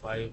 5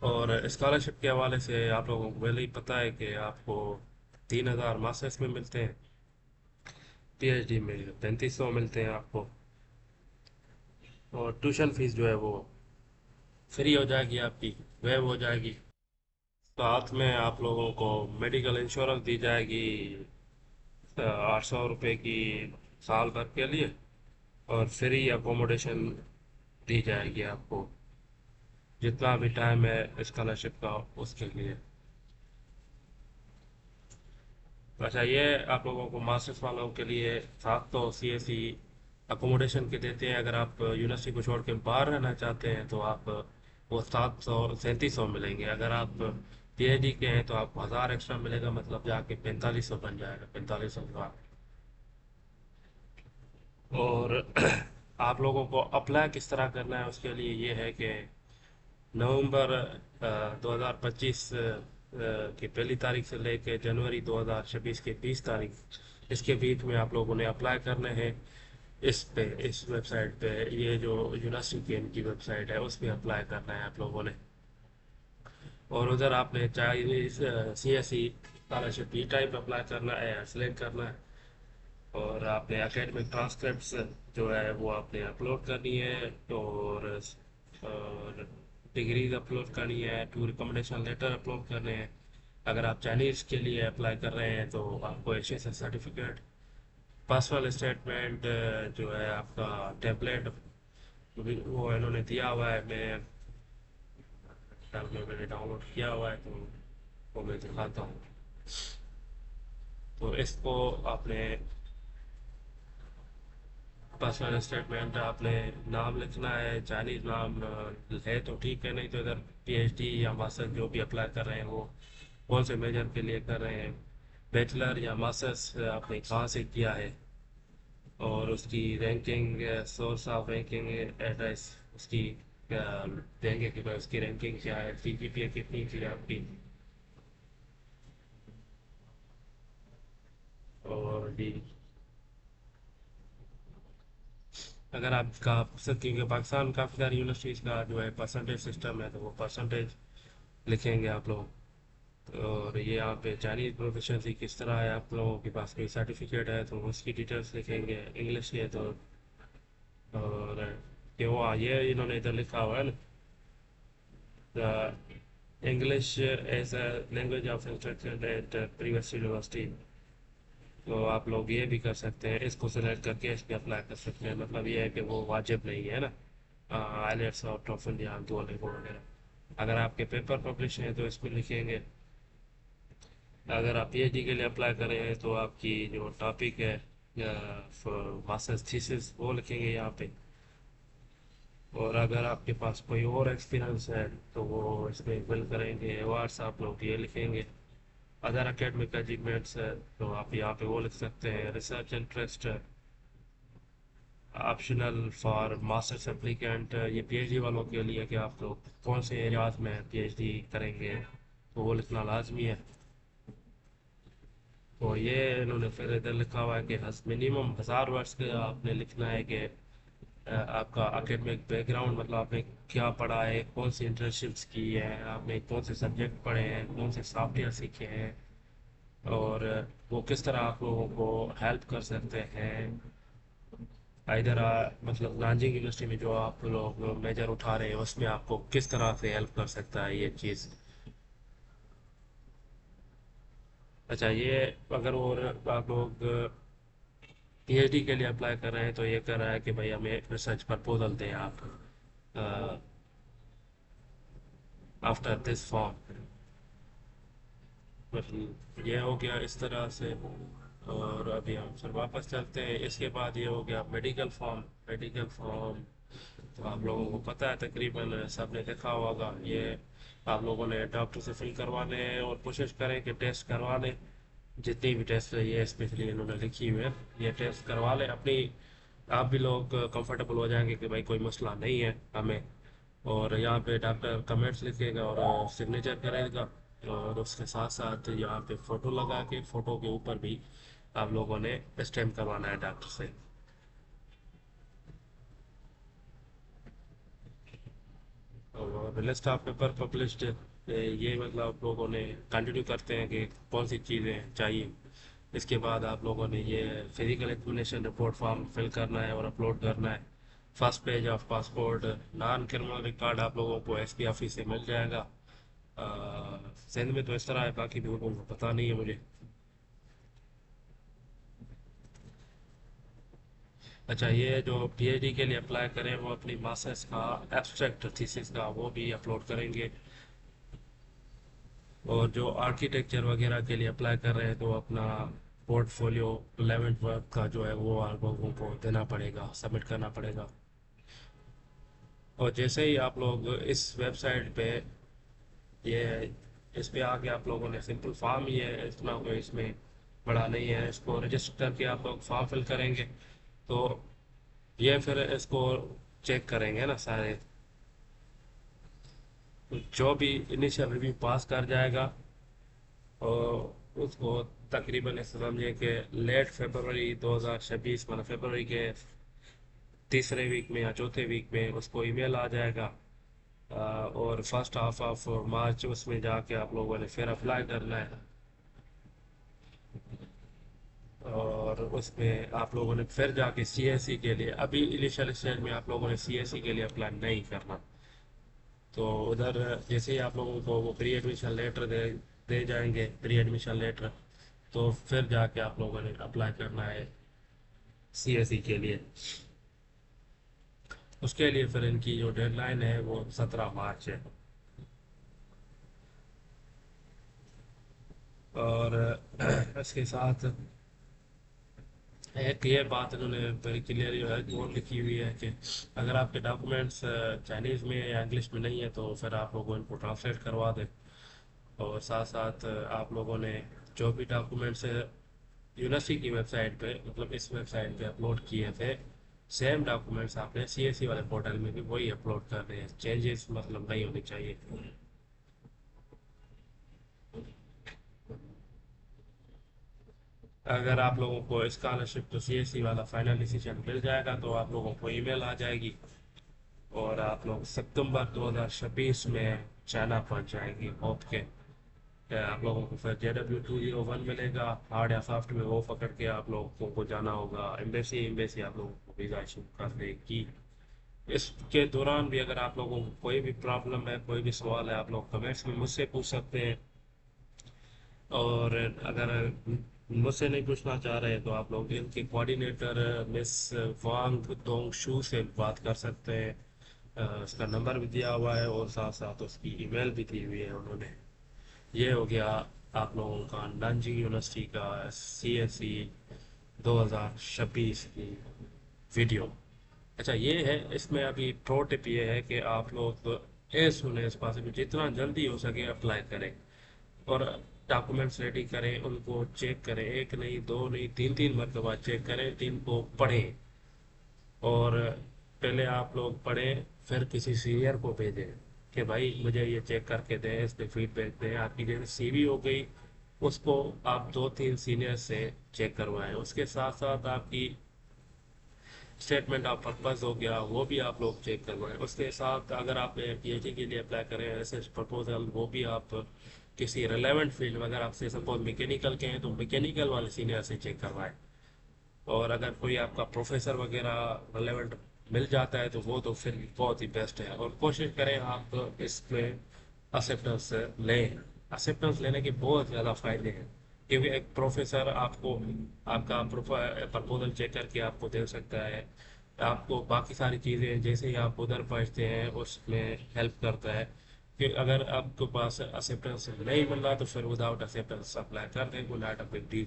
اور اسکالرشپ کے حوالے سے آپ لوگوں کو پہلے ہی پتہ ہے کہ آپ کو 3,000 ماسٹرس میں ملتے ہیں، پی ایچ ڈی میں 3,500 ملتے ہیں آپ کو، اور ٹیوشن فیس جو ہے وہ فری ہو جائے گی، آپ کی ویو ہو جائے گی، ساتھ میں آپ لوگوں کو میڈیکل انشورنس دی جائے گی 800 روپے کی سال بھر کے لیے، اور فری اکوموڈیشن دی جائے گی آپ کو جتنا بھی ٹائم ہے اسکالرشپ کا اس کے لیے۔ اچھا، یہ آپ لوگوں کو ماسٹرس والوں کے لیے ساتھ تو سی ایس سی اکوموڈیشن کے دیتے ہیں، اگر آپ یونیورسٹی کو چھوڑ کے باہر رہنا چاہتے ہیں تو آپ وہ 700 3700 ملیں گے، اگر آپ پی ایچ ڈی کے ہیں تو آپ کو 1000 ایکسٹرا ملے گا، مطلب جا کے 4500 بن جائے گا، 4500 کا۔ اور آپ لوگوں کو اپلائی کس طرح کرنا ہے اس کے لیے یہ ہے کہ نومبر 2025 کی پہلی تاریخ سے لے کے جنوری 2026 کی 20 تاریخ، اس کے بیچ میں آپ لوگوں نے اپلائی کرنے ہیں اس ویب سائٹ پہ، یہ جو یونیورسٹی کی ان کی ویب سائٹ ہے اس پہ اپلائی کرنا ہے آپ لوگوں نے، اور ادھر آپ نے چاہے C S C scholarship e type apply کرنا ہے، سلیکٹ کرنا ہے، اور آپ نے اکیڈمک ٹرانسکرپٹس جو ہے وہ آپ نے اپلوڈ کرنی ہے، اور ڈگریز اپلوڈ کرنی ہے، ٹو ریکمنڈیشن لیٹر اپلوڈ کرنے ہیں، اگر آپ چائنیز کے لیے اپلائی کر رہے ہیں تو آپ کو H S S certificate, personal statement جو ہے آپ کا ٹیمپلیٹ وہ انہوں نے دیا ہوا ہے، میں نے ڈاؤن لوڈ کیا ہوا ہے تو وہ میں دکھاتا ہوں۔ تو اس کو آپ نے پرسنل اسٹیٹمنٹ آپ نے نام لکھنا ہے، چائنیز نام ہے تو ٹھیک ہے، نہیں تو ادھر پی ایچ ڈی یا ماسٹر جو بھی اپلائی کر رہے ہیں وہ کون سے میجر کے لیے کر رہے ہیں، بیچلر یا ماسٹرس آپ نے کہاں سے کیا ہے، اور اس کی ranking, source of ranking address اس کی دیں گے کہ بھائی اس کی رینکنگ کیا ہے، سی جی پی اے کتنی تھی آپ کی، اور بھی اگر آپ کا کیونکہ پاکستان کافی ساری یونیورسٹیز کا جو ہے پرسنٹیج سسٹم ہے تو وہ پرسنٹیج لکھیں گے آپ لوگ، اور یہ یہاں پہ چائنیز پروفیشنسی کس طرح ہے، آپ لوگوں کے پاس کوئی سرٹیفکیٹ ہے تو اس کی ڈیٹیلس لکھیں گے، انگلش کے تو، اور کہ وہ یہ انہوں نے ادھر لکھا ہوا ہے نا، English as a language of instruction at previous university, تو آپ لوگ یہ بھی کر سکتے ہیں، اس کو سلیکٹ کر کے اس پہ اپلائی کر سکتے ہیں، مطلب یہ ہے کہ وہ واجب نہیں ہے نا، آئیلیٹس اور ٹوفل یا دولینگو وغیرہ، اگر آپ کے پیپر پبلش ہیں تو اس پہ لکھیں گے، اگر آپ پی ایچ ڈی کے لیے اپلائی کر رہے ہیں تو آپ کی جو ٹاپک ہے ماسٹرس تھیسس وہ لکھیں گے یہاں پہ، اور اگر آپ کے پاس کوئی اور ایکسپیرئنس ہے تو وہ اس میں فل کریں گے، ایوارڈس آپ لوگ یہ لکھیں گے، ادر اکیڈمک اچیومنٹس ہے تو آپ یہاں پہ وہ لکھ سکتے ہیں، research interest optional for masters applicant, یہ پی ایچ ڈی والوں کے لیے کہ آپ لوگ کون سے ایریاز میں پی ایچ ڈی کریں گے تو وہ لکھنا لازمی ہے، تو یہ انہوں نے پھر ادھر لکھا ہوا ہے کہ منیمم 1000 ورڈس کا آپ نے لکھنا ہے کہ آپ کا اکیڈمک بیک گراؤنڈ، مطلب آپ نے کیا پڑھا ہے، کون سی انٹرنشپس کی ہے آپ نے، کون سے سبجیکٹ پڑھے ہیں، کون سے سافٹ ویئر سیکھے ہیں، اور وہ کس طرح آپ لوگوں کو ہیلپ کر سکتے ہیں، ادھر مطلب لانجنگ یونیورسٹی میں جو آپ لوگ میجر اٹھا رہے ہیں اس میں آپ کو کس طرح سے ہیلپ کر سکتا ہے یہ چیز۔ اچھا، یہ اگر وہ آپ لوگ پی ایچ ڈی کے لیے اپلائی کر رہے ہیں تو یہ کر رہا ہے کہ بھائی ہمیں ریسرچ پرپوزل دیں آپ آفٹر دس فارم، یہ ہو گیا اس طرح سے، اور ابھی ہم پھر واپس چلتے ہیں، اس کے بعد یہ ہو گیا میڈیکل فارم، میڈیکل فارم تو آپ لوگوں کو پتہ ہے تقریباً سب نے دیکھا ہوگا، یہ آپ لوگوں نے ڈاکٹر سے فل کروانے ہیں اور کوشش کریں کہ ٹیسٹ کروا لیں، جتنی بھی ٹیسٹ ہے یہ اسپیشلی انہوں نے لکھی ہوئی ہے، یہ ٹیسٹ کروا لیں اپنی، آپ بھی لوگ کمفرٹیبل ہو جائیں گے کہ بھائی کوئی مسئلہ نہیں ہے ہمیں، اور یہاں پہ ڈاکٹر کمنٹس لکھے گا اور سگنیچر کرے گا، اور اس کے ساتھ ساتھ یہاں پہ فوٹو لگا کے فوٹو کے اوپر بھی آپ لوگوں نے اسٹیمپ کروانا ہے ڈاکٹر سے، اور لسٹ آف پیپر پبلشڈ، یہ مطلب آپ لوگوں نے کنٹینیو کرتے ہیں کہ کون سی چیزیں چاہیے. اس کے بعد آپ لوگوں نے یہ physical examination report form fill کرنا ہے اور اپلوڈ کرنا ہے. First page of passport. Naan criminal record آپ لوگوں کو ایس پی آفس سے مل جائے گا. سندھ میں تو اس طرح ہے، باقی بھی لوگوں کو پتہ نہیں ہے مجھے. اچھا، یہ جو پی ایچ ڈی کے لیے اپلائی کریں وہ اپنی ماسٹرس کا ایبسٹریکٹ تھیسس کا وہ بھی اپلوڈ کریں گے. اور جو آرکیٹیکچر وغیرہ کے لیے اپلائی کر رہے ہیں تو اپنا پورٹ فولیو 11 ورک کا جو ہے وہ آپ لوگوں کو دینا پڑے گا، سبمٹ کرنا پڑے گا. اور جیسے ہی آپ لوگ اس ویب سائٹ پہ یہ اس پہ آ کے آپ لوگوں نے سمپل فارم ہی ہے، اتنا کوئی اس میں بڑا نہیں ہے. اس کو رجسٹر کر کے آپ لوگ فارم فل کریں گے تو یہ پھر اس کو چیک کریں گے نا سارے. جو بھی انیشیل ریویو پاس کر جائے گا اور اس کو تقریباً سمجھے کہ لیٹ فیبروری 2026 مطلب فیبروری کے تیسرے ویک میں یا چوتھے ویک میں اس کو ای میل آ جائے گا. اور فرسٹ ہاف آف مارچ اس میں جا کے آپ لوگوں نے پھر اپلائی کرنا ہے. اور اس میں آپ لوگوں نے پھر جا کے سی ایس سی کے لیے، ابھی انیشیل اسٹیج میں آپ لوگوں نے سی ایس سی کے لیے اپلائی نہیں کرنا. تو ادھر جیسے ہی آپ لوگوں کو وہ پری ایڈمیشن لیٹر دے جائیں گے، پری ایڈمیشن لیٹر، تو پھر جا کے آپ لوگوں نے اپلائی کرنا ہے سی ایس سی کے لیے. اس کے لیے پھر ان کی جو ڈیڈ لائن ہے وہ 17 مارچ ہے. اور اس کے ساتھ ایک یہ بات انہوں نے ویری کلیئرلی جو ہے بورڈ لکھی ہوئی ہے کہ اگر آپ کے ڈاکومنٹس چائنیز میں یا انگلش میں نہیں ہے تو پھر آپ لوگوں ان کو ٹرانسلیٹ کروا دیں. اور ساتھ ساتھ آپ لوگوں نے جو بھی ڈاکومنٹس یونیورسٹی کی ویب سائٹ پہ مطلب اس ویب سائٹ پہ اپلوڈ کیے تھے، سیم ڈاکومنٹس آپ نے سی ایس سی والے پورٹل میں بھی وہی اپلوڈ کر رہے ہیں. چینجز مطلب نہیں ہونی چاہیے. اگر آپ لوگوں کو اسکالرشپ تو سی ایس سی والا فائنل ڈیسیجن مل جائے گا تو آپ لوگوں کو ای میل آ جائے گی اور آپ لوگ ستمبر 2026 میں چائنا پہنچ جائیں گی. ہوپ کے آپ لوگوں کو پھر JW201 ملے گا ہارڈ یا سافٹ میں، وہ پکڑ کے آپ لوگوں کو جانا ہوگا ایمبیسی آپ لوگوں کو ویزا ایشو کر دے گی. اس کے دوران بھی اگر آپ لوگوں کو کوئی بھی پرابلم ہے، کوئی بھی سوال ہے، آپ لوگ کمنٹس میں مجھ سے پوچھ سکتے ہیں. اور اگر مجھ سے نہیں پوچھنا چاہ رہے تو آپ لوگ ان کے کوآرڈینیٹر مس وانگ دونگ شو سے بات کر سکتے ہیں. اس کا نمبر بھی دیا ہوا ہے اور ساتھ ساتھ اس کی ای میل بھی دی ہوئی ہے انہوں نے. یہ ہو گیا آپ لوگوں کا نانجنگ یونیورسٹی کا سی ایس سی 2026 کی ویڈیو. اچھا، یہ ہے اس میں ابھی پرو ٹپ یہ ہے کہ آپ لوگ ایز سون ایز پاسبل جتنا جلدی ہو سکے اپلائی کریں اور ڈاکومنٹس ریڈی کریں، ان کو چیک کریں، ایک نہیں دو نہیں تین تین مرتبہ چیک کریں، تین کو پڑھیں. اور پہلے آپ لوگ پڑھیں پھر کسی سینئر کو بھیجیں کہ بھائی مجھے یہ چیک کر کے دیں، اس پہ فیڈ بیک دیں. آپ کی جیسے سی وی ہو گئی اس کو آپ 2-3 سینئر سے چیک کروائیں. اس کے ساتھ ساتھ آپ کی اسٹیٹمنٹ آف پرپز ہو گیا وہ بھی آپ لوگ چیک کروائیں. اس کے ساتھ اگر آپ پی ایچ ڈی کے لیے اپلائی کریں ریسرچ پرپوزل، وہ بھی آپ کسی ریلیونٹ فیلڈ میں، اگر آپ سے سپوز میکینیکل کے ہیں تو میکینیکل والے سینئر سے چیک کروائیں. اور اگر کوئی آپ کا پروفیسر وغیرہ ریلیونٹ مل جاتا ہے تو وہ تو پھر بہت ہی بیسٹ ہے. اور کوشش کریں آپ اس میں اسیپٹنس لیں. اسیپٹنس لینے کے بہت زیادہ فائدے ہیں کیونکہ ایک پروفیسر آپ کو آپ کا پرپوزل چیک کر کے آپ کو دے سکتا ہے. آپ کو باقی ساری چیزیں جیسے ہی آپ ادھر پہنچتے ہیں اس میں ہیلپ کرتا ہے. کہ اگر آپ کے پاس اسیپٹنس نہیں مل رہا تو پھر وداؤٹ اسیپٹنس اپلائی کر دیں، کوئی not a big deal.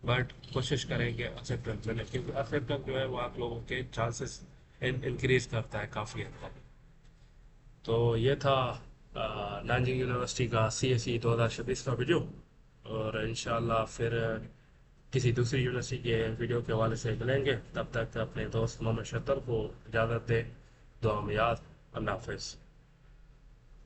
But کوشش کریں کہ اسیپٹنس ملے کیونکہ اسیپٹنس جو ہے وہ آپ لوگوں کے چانسز انکریز کرتا ہے کافی حد تک. تو یہ تھا نانجنگ یونیورسٹی کا سی ایس سی 2026 کا ویڈیو. اور انشاءاللہ پھر کسی دوسری یونیورسٹی کے ویڈیو کے حوالے سے ملیں گے. تب تک اپنے دوست محمد شطر کو اجازت دے. دعا میں یاد. اللہ حافظ.